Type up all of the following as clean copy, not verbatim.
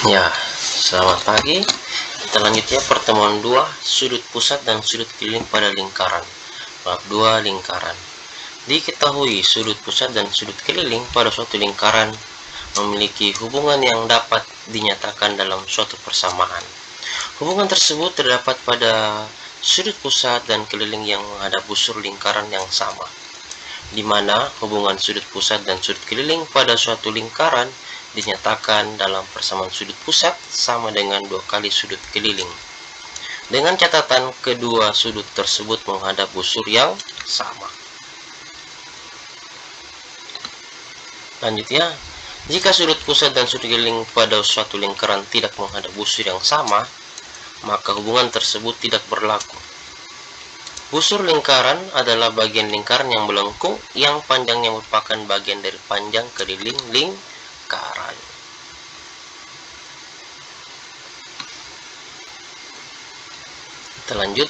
Ya, selamat pagi. Kita lanjut ya pertemuan 2 sudut pusat dan sudut keliling pada lingkaran. Bab 2 lingkaran. Diketahui sudut pusat dan sudut keliling pada suatu lingkaran memiliki hubungan yang dapat dinyatakan dalam suatu persamaan. Hubungan tersebut terdapat pada sudut pusat dan keliling yang menghadap busur lingkaran yang sama, di mana hubungan sudut pusat dan sudut keliling pada suatu lingkaran dinyatakan dalam persamaan sudut pusat sama dengan 2 kali sudut keliling. Dengan catatan kedua sudut tersebut menghadap busur yang sama. Lanjut ya. Jika sudut pusat dan sudut keliling pada suatu lingkaran tidak menghadap busur yang sama, maka hubungan tersebut tidak berlaku. Busur lingkaran adalah bagian lingkaran yang melengkung yang panjangnya merupakan bagian dari panjang keliling lingkaran. Kita lanjut.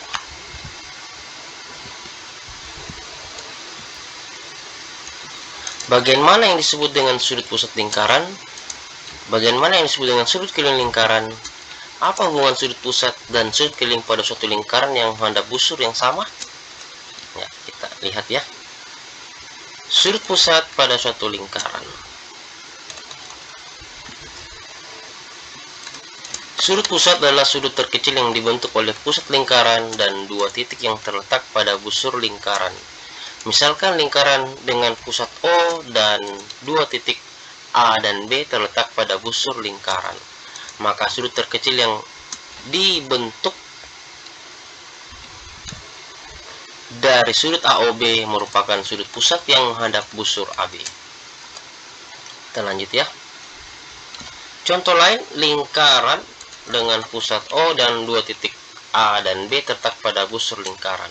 Bagian mana yang disebut dengan sudut pusat lingkaran? Bagian mana yang disebut dengan sudut keliling lingkaran? Apa hubungan sudut pusat dan sudut keliling pada suatu lingkaran yang menghadap busur yang sama? Ya, kita lihat ya. Sudut pusat pada suatu lingkaran. Sudut pusat adalah sudut terkecil yang dibentuk oleh pusat lingkaran dan 2 titik yang terletak pada busur lingkaran. Misalkan lingkaran dengan pusat O dan 2 titik A dan B terletak pada busur lingkaran, maka sudut terkecil yang dibentuk dari sudut AOB merupakan sudut pusat yang menghadap busur AB. Kita lanjut ya. Contoh lain, lingkaran dengan pusat O dan 2 titik A dan B terletak pada busur lingkaran,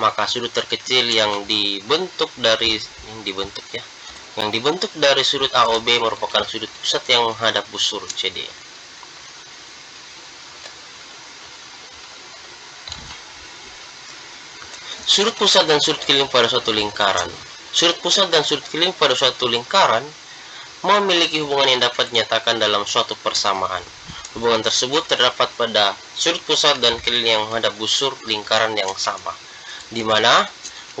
maka sudut terkecil yang dibentuk dari sudut AOB merupakan sudut pusat yang menghadap busur CD. Sudut pusat dan sudut keliling pada suatu lingkaran. Sudut pusat dan sudut keliling pada suatu lingkaran memiliki hubungan yang dapat dinyatakan dalam suatu persamaan. Hubungan tersebut terdapat pada sudut pusat dan keliling yang menghadap busur lingkaran yang sama, di mana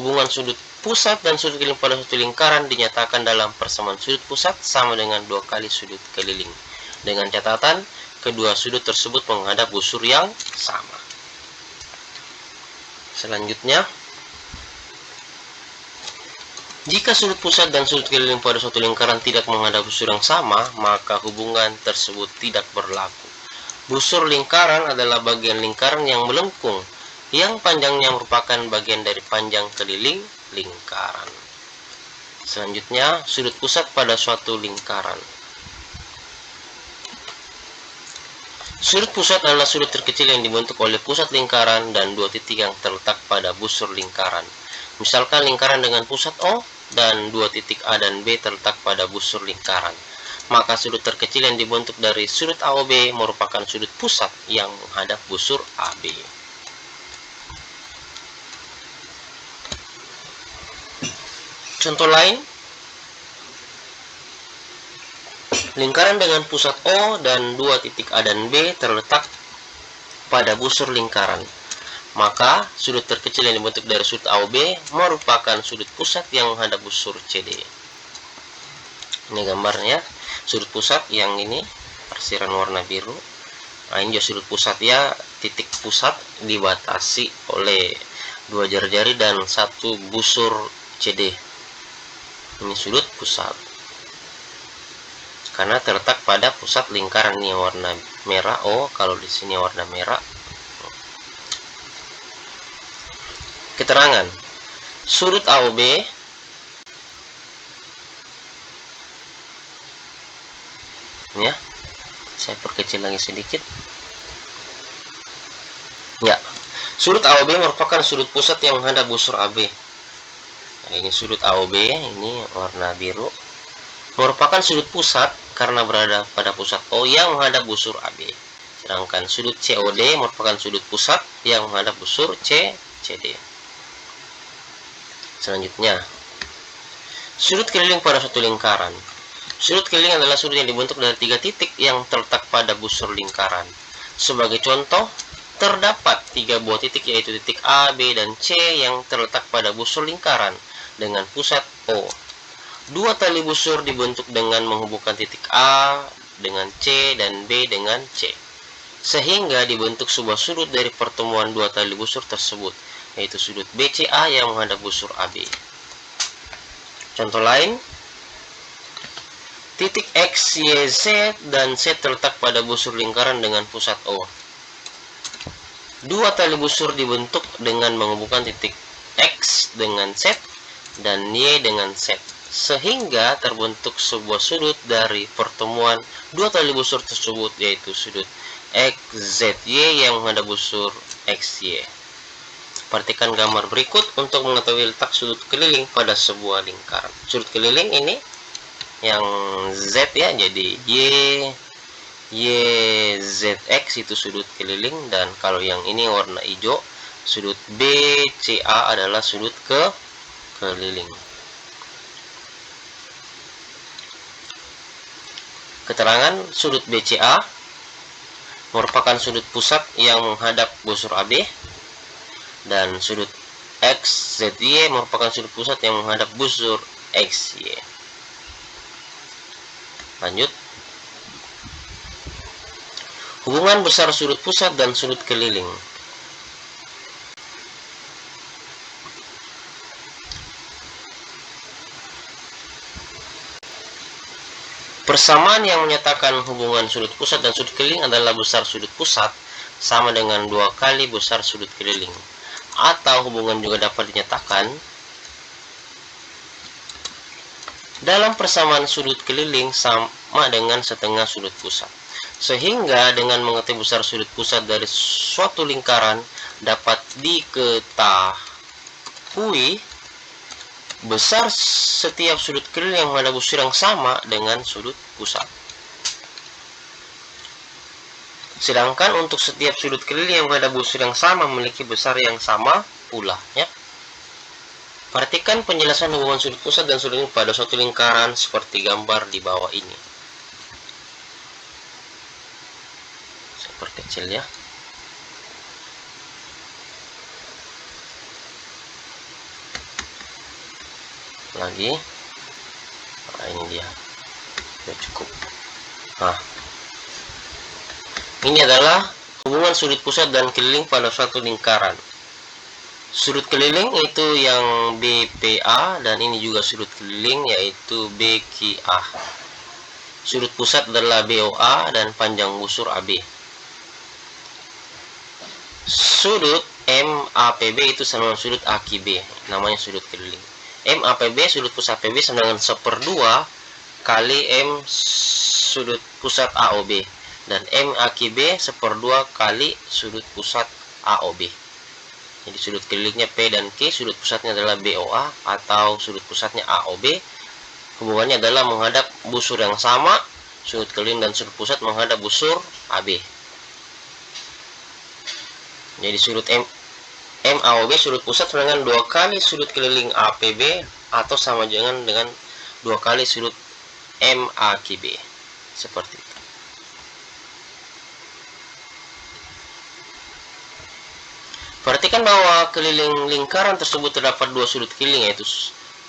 hubungan sudut pusat dan sudut keliling pada suatu lingkaran dinyatakan dalam persamaan sudut pusat sama dengan 2 kali sudut keliling. Dengan catatan kedua sudut tersebut menghadap busur yang sama. Selanjutnya, jika sudut pusat dan sudut keliling pada suatu lingkaran tidak menghadap busur yang sama, maka hubungan tersebut tidak berlaku. Busur lingkaran adalah bagian lingkaran yang melengkung, yang panjangnya merupakan bagian dari panjang keliling lingkaran. Selanjutnya, sudut pusat pada suatu lingkaran. Sudut pusat adalah sudut terkecil yang dibentuk oleh pusat lingkaran dan 2 titik yang terletak pada busur lingkaran. Misalkan lingkaran dengan pusat O dan 2 titik A dan B terletak pada busur lingkaran, maka sudut terkecil yang dibentuk dari sudut AOB merupakan sudut pusat yang menghadap busur AB. Contoh lain, lingkaran dengan pusat O dan 2 titik A dan B terletak pada busur lingkaran, maka sudut terkecil yang dibentuk dari sudut AOB merupakan sudut pusat yang menghadap busur CD. Ini gambarnya, sudut pusat yang ini arsiran warna biru. Nah, ini juga sudut pusat ya, titik pusat dibatasi oleh 2 jari-jari dan 1 busur CD. Ini sudut pusat karena terletak pada pusat lingkaran. Ini warna merah O, kalau di sini warna merah. Keterangan, sudut AOB ya, saya perkecil lagi sedikit ya. Sudut AOB merupakan sudut pusat yang menghadap busur AB. Nah, ini sudut AOB, ini warna biru, merupakan sudut pusat karena berada pada pusat O yang menghadap busur AB. Sedangkan sudut COD merupakan sudut pusat yang menghadap busur CD. Selanjutnya, sudut keliling pada suatu lingkaran. Sudut keliling adalah sudut yang dibentuk dari 3 titik yang terletak pada busur lingkaran. Sebagai contoh, terdapat 3 buah titik yaitu titik A, B, dan C yang terletak pada busur lingkaran dengan pusat O. 2 tali busur dibentuk dengan menghubungkan titik A dengan C dan B dengan C, sehingga dibentuk sebuah sudut dari pertemuan 2 tali busur tersebut, yaitu sudut BCA yang menghadap busur AB. Contoh lain, titik X, Y, Z, dan Z terletak pada busur lingkaran dengan pusat O. 2 tali busur dibentuk dengan menghubungkan titik X dengan Z dan Y dengan Z, sehingga terbentuk sebuah sudut dari pertemuan 2 tali busur tersebut, yaitu sudut XZY yang menghadap busur XY. Perhatikan gambar berikut untuk mengetahui letak sudut keliling pada sebuah lingkaran. Sudut keliling ini yang Z ya, jadi YZX itu sudut keliling, dan kalau yang ini warna hijau, sudut BCA adalah sudut keliling. Keterangan sudut BCA merupakan sudut pusat yang menghadap busur AB, dan sudut XZY merupakan sudut pusat yang menghadap busur XY. Lanjut. Hubungan besar sudut pusat dan sudut keliling. Persamaan yang menyatakan hubungan sudut pusat dan sudut keliling adalah besar sudut pusat sama dengan 2 kali besar sudut keliling. Atau hubungan juga dapat dinyatakan dalam persamaan sudut keliling sama dengan setengah sudut pusat. Sehingga dengan mengetahui besar sudut pusat dari suatu lingkaran dapat diketahui besar setiap sudut keliling yang menghadap busur yang sama dengan sudut pusat. Sedangkan untuk setiap sudut keliling yang menghadap busur yang sama memiliki besar yang sama pula, ya. Perhatikan penjelasan hubungan sudut pusat dan sudut keliling pada suatu lingkaran seperti gambar di bawah ini. Saya perkecil ya. Lagi. Nah, ini dia. Sudah cukup. Nah, ini adalah hubungan sudut pusat dan keliling pada suatu lingkaran. Sudut keliling itu yang BPA, dan ini juga sudut keliling yaitu BQA. Sudut pusat adalah BOA dan panjang busur AB. Sudut MAPB itu sama dengan sudut AQB, namanya sudut keliling. MAPB sudut pusat PB sama dengan 1/2 kali M sudut pusat AOB, dan MAQB 1/2 kali sudut pusat AOB. Jadi sudut kelilingnya P dan Q, sudut pusatnya adalah BOA atau sudut pusatnya AOB. Hubungannya adalah menghadap busur yang sama, sudut keliling dan sudut pusat menghadap busur AB. Jadi sudut MAOB sudut pusat sama dengan 2 kali sudut keliling APB atau sama dengan 2 kali sudut MAQB. Seperti itu. Perhatikan bahwa keliling lingkaran tersebut terdapat 2 sudut keliling yaitu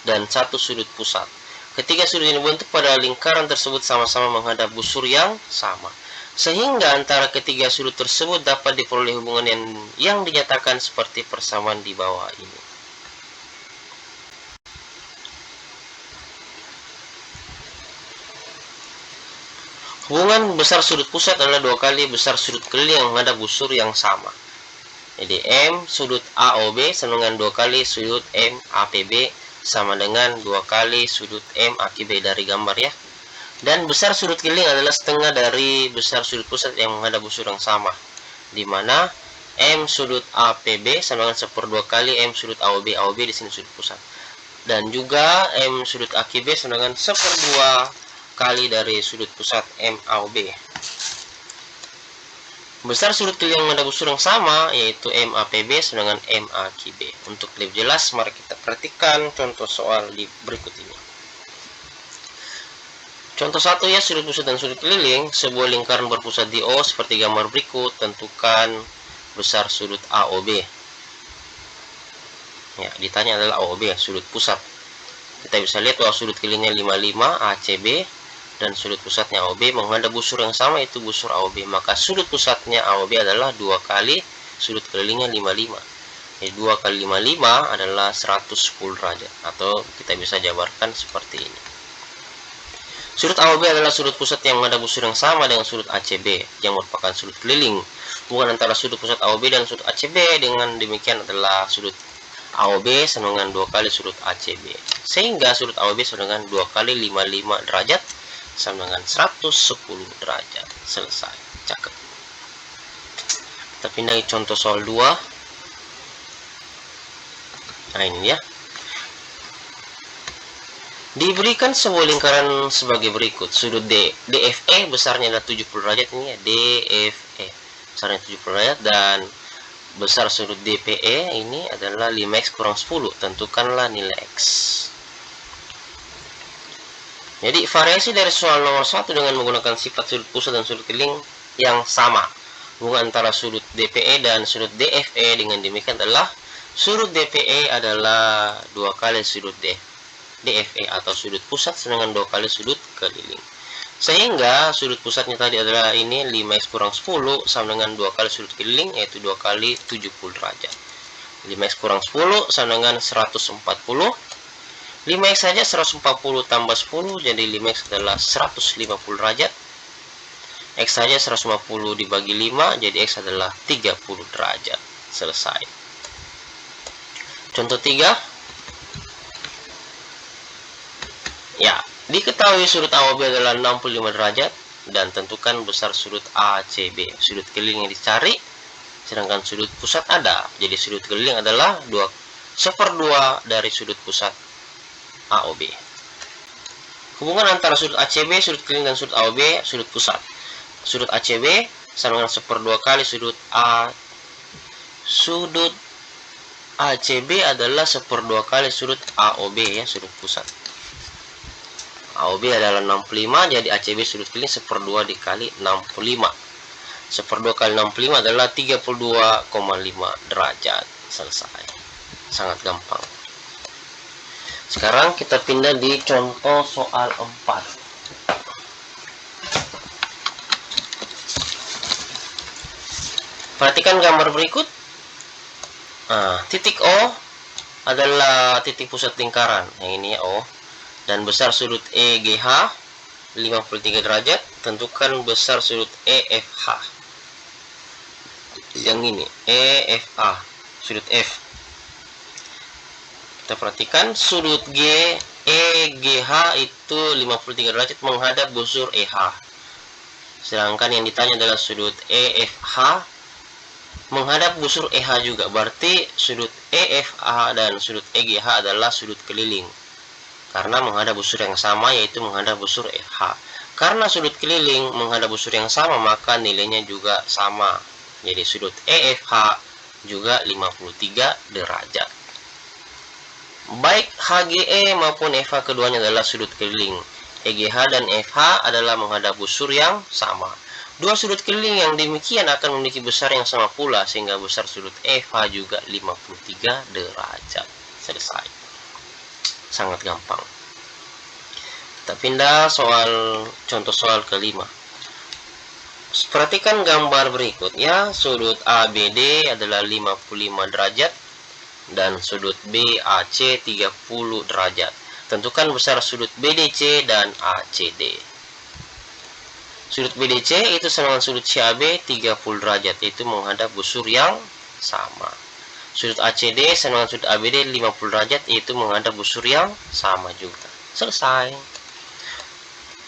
dan 1 sudut pusat. Ketiga sudut yang dibentuk pada lingkaran tersebut sama-sama menghadap busur yang sama, sehingga antara ketiga sudut tersebut dapat diperoleh hubungan yang dinyatakan seperti persamaan di bawah ini. Hubungan besar sudut pusat adalah 2 kali besar sudut keliling yang menghadap busur yang sama. Jadi M sudut AOB sama dengan 2 kali sudut MAPB sama dengan 2 kali sudut MAQB dari gambar ya. Dan besar sudut keliling adalah setengah dari besar sudut pusat yang menghadap busur yang sama, di mana M sudut APB sama dengan 1/2 kali M sudut AOB. AOB di sini sudut pusat. Dan juga M sudut AQB sama dengan 1/2 kali dari sudut pusat MAOB. Besar sudut keliling yang menghadap busur yang sama yaitu MAPB sama dengan MAQB. Untuk lebih jelas, mari kita perhatikan contoh soal di berikut ini. Contoh 1 ya, sudut pusat dan sudut keliling. Sebuah lingkaran berpusat di O seperti gambar berikut. Tentukan besar sudut AOB. Ya, ditanya adalah AOB, sudut pusat. Kita bisa lihat bahwa sudut kelilingnya 55 ACB dan sudut pusatnya AOB menghadap busur yang sama, yaitu busur AOB. Maka sudut pusatnya AOB adalah 2 kali sudut kelilingnya 55. Jadi 2 kali 55 adalah 110 derajat, atau kita bisa jabarkan seperti ini. Sudut AOB adalah sudut pusat yang menghadap busur yang sama dengan sudut ACB yang merupakan sudut keliling. Hubungan antara sudut pusat AOB dan sudut ACB dengan demikian adalah sudut AOB sama dengan 2 kali sudut ACB. Sehingga sudut AOB sama dengan 2 kali 55 derajat sama dengan 110 derajat. Selesai. Cakep. Kita pindah ke contoh soal 2. Nah, ini ya. Diberikan sebuah lingkaran sebagai berikut. Sudut DFE besarnya adalah 70 derajat ini ya, DFE. Besarnya 70 derajat dan besar sudut DPE ini adalah 5x kurang 10. Tentukanlah nilai X. Jadi variasi dari soal nomor 1 dengan menggunakan sifat sudut pusat dan sudut keliling yang sama. Hubungan antara sudut DPE dan sudut DFE dengan demikian adalah sudut DPE adalah 2 kali sudut DFE atau sudut pusat dengan 2 kali sudut keliling. Sehingga sudut pusatnya tadi adalah ini 5x kurang 10 sama dengan 2 kali sudut keliling, yaitu 2 kali 70 derajat. 5x kurang 10 sama dengan 140. 5x saja 140 tambah 10, jadi 5x adalah 150 derajat. X saja 150 dibagi 5, jadi X adalah 30 derajat. Selesai. Contoh 3. Ya, diketahui sudut AOB adalah 65 derajat dan tentukan besar sudut ACB. Sudut keliling yang dicari, sedangkan sudut pusat ada. Jadi sudut keliling adalah 1/2 dari sudut pusat AOB. Hubungan antara sudut ACB, sudut keliling dan sudut AOB, sudut pusat. Sudut ACB sama dengan 1/2 kali sudut Sudut ACB adalah 1/2 kali sudut AOB ya, sudut pusat. AOB adalah 65, jadi ACB sudut keliling 1/2 dikali 65. 1/2 kali 65 adalah 32,5 derajat. Selesai. Sangat gampang. Sekarang kita pindah di contoh soal 4. Perhatikan gambar berikut. Titik O adalah titik pusat lingkaran. Yang ini ya, O. Dan besar sudut EGH 53 derajat. Tentukan besar sudut EFH. Yang ini EFA, sudut F. Kita perhatikan sudut EGH itu 53 derajat menghadap busur EH. Sedangkan yang ditanya adalah sudut EFH menghadap busur EH juga. Berarti sudut EFH dan sudut EGH adalah sudut keliling. Karena menghadap busur yang sama, yaitu menghadap busur EH. Karena sudut keliling menghadap busur yang sama, maka nilainya juga sama. Jadi sudut EFH juga 53 derajat. Baik HGE maupun FH keduanya adalah sudut keliling. EGH dan FH adalah menghadap busur yang sama. Dua sudut keliling yang demikian akan memiliki besar yang sama pula, sehingga besar sudut FH juga 53 derajat. Selesai. Sangat gampang. Kita pindah contoh soal kelima. Perhatikan gambar berikut ya. Sudut ABD adalah 55 derajat dan sudut BAC 30 derajat. Tentukan besar sudut BDC dan ACD. Sudut BDC itu sama dengan sudut CAB 30 derajat, yaitu menghadap busur yang sama. Sudut ACD sama dengan sudut ABD 50 derajat, yaitu menghadap busur yang sama juga. Selesai.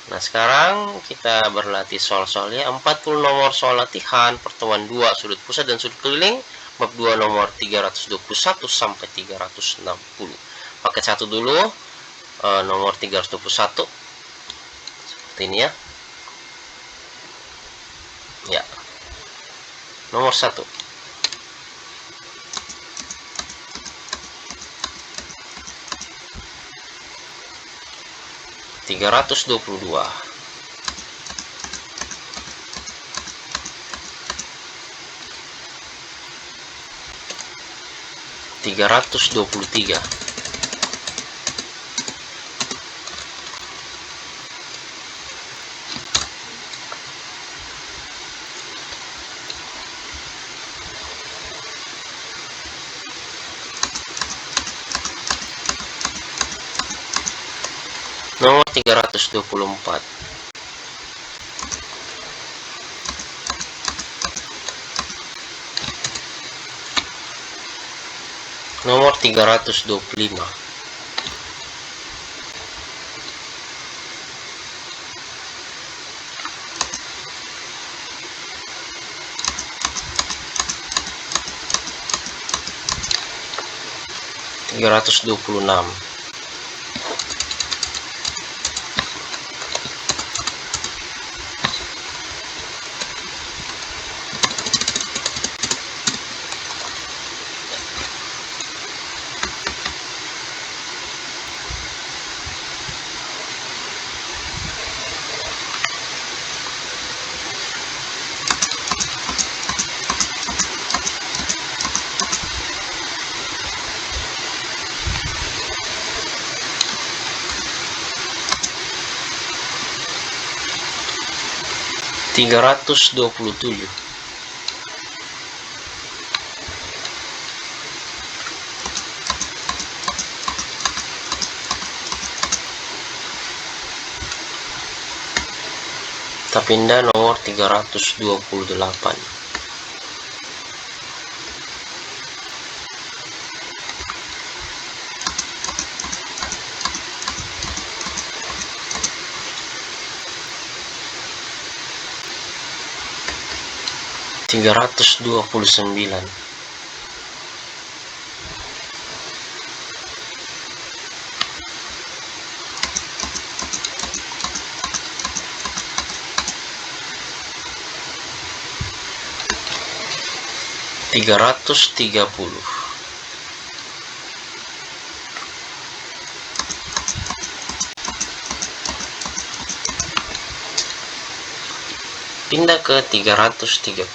Nah, sekarang kita berlatih soal-soalnya. 40 nomor soal latihan pertemuan 2 sudut pusat dan sudut keliling, bab 2 nomor 321 sampai 360. Paket 1 dulu, nomor 321. Seperti ini ya. Ya. Nomor 1. 322, 323, 324, nomor 325, (326), (327), kita pindah nomor 328, (329), (330), pindah ke 331,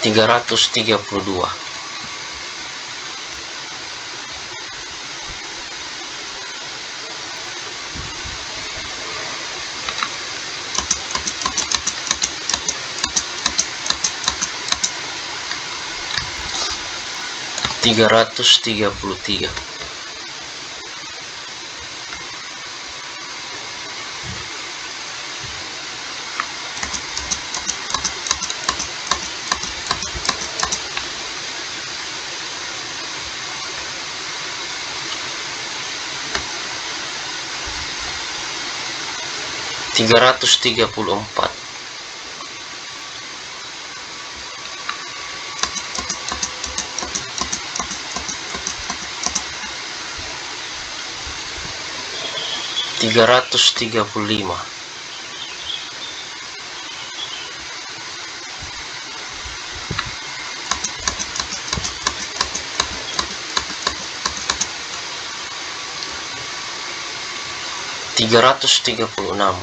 332, 333, 334, 335, 336,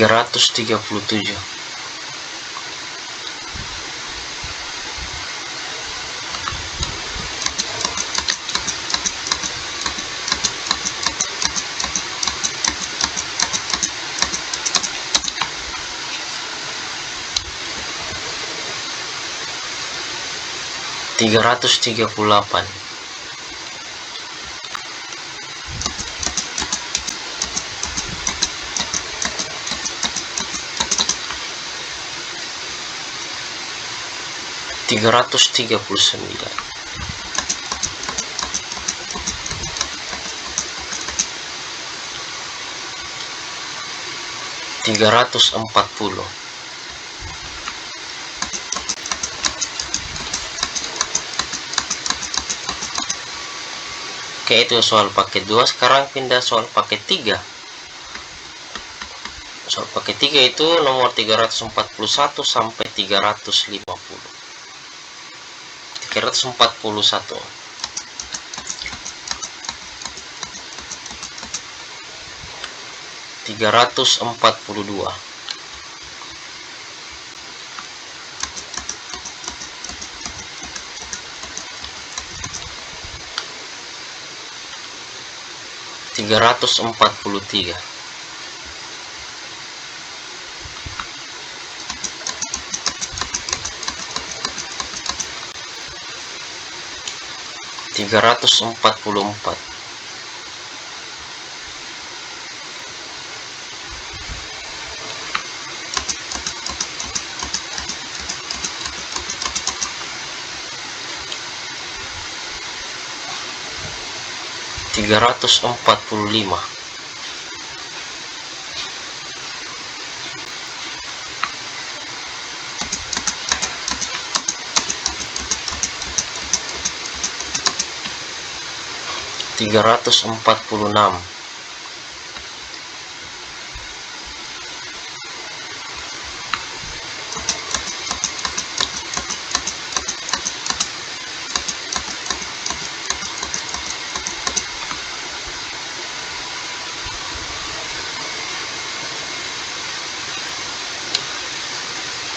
337, 338, 339, 340. Oke, itu soal paket 2. Sekarang pindah soal paket 3. Soal paket 3 itu nomor 341 sampai 350. 341. 342. 343. 344. 345. 346.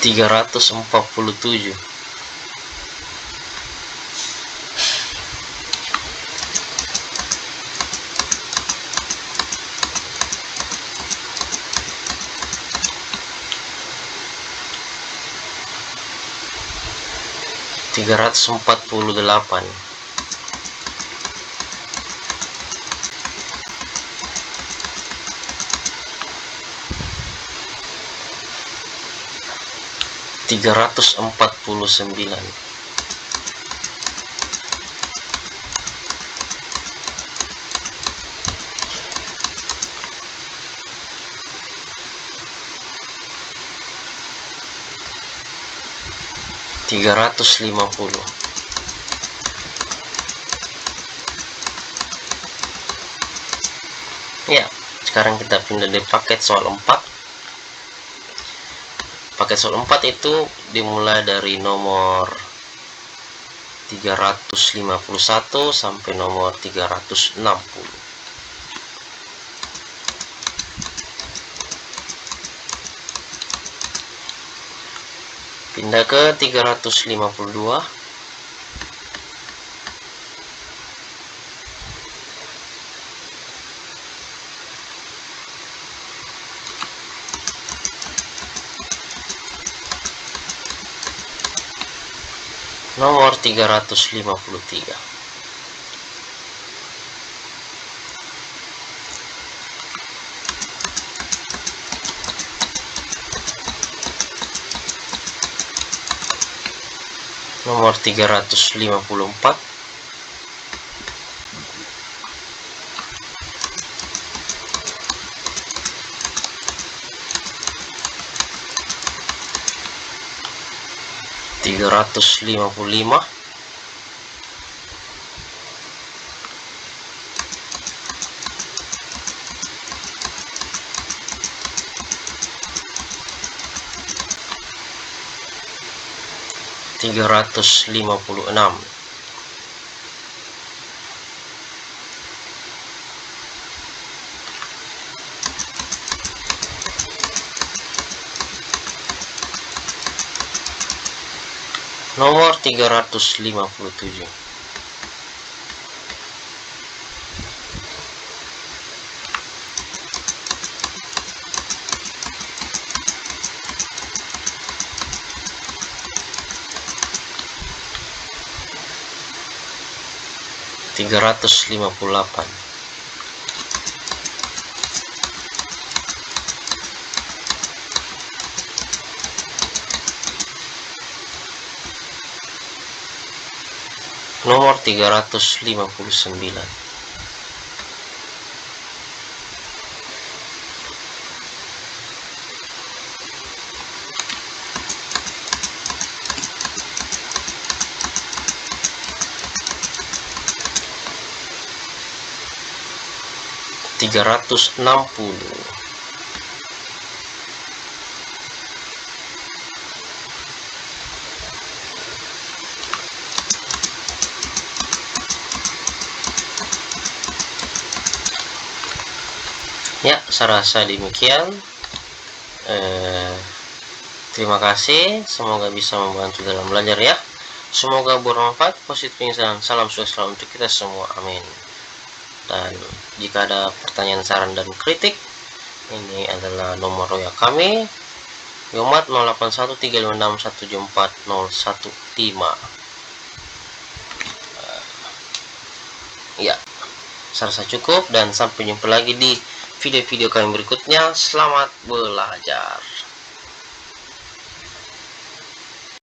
347. 348. 349. 350. Ya, sekarang kita pindah di paket soal 4. Paket soal 4 itu dimulai dari nomor 351 sampai nomor 360. Pindah ke 352. 353. Nomor 354. 355. 356. 357. 358. 359. 360. 360. Ya, saya rasa demikian. Terima kasih, semoga bisa membantu dalam belajar ya. Semoga bermanfaat, positif, dan salam sukses selalu untuk kita semua, amin. Dan jika ada pertanyaan, saran, dan kritik, ini adalah nomor WA kami, Yomat 081356174015. Ya, saya rasa cukup, dan sampai jumpa lagi di video-video kami berikutnya. Selamat belajar.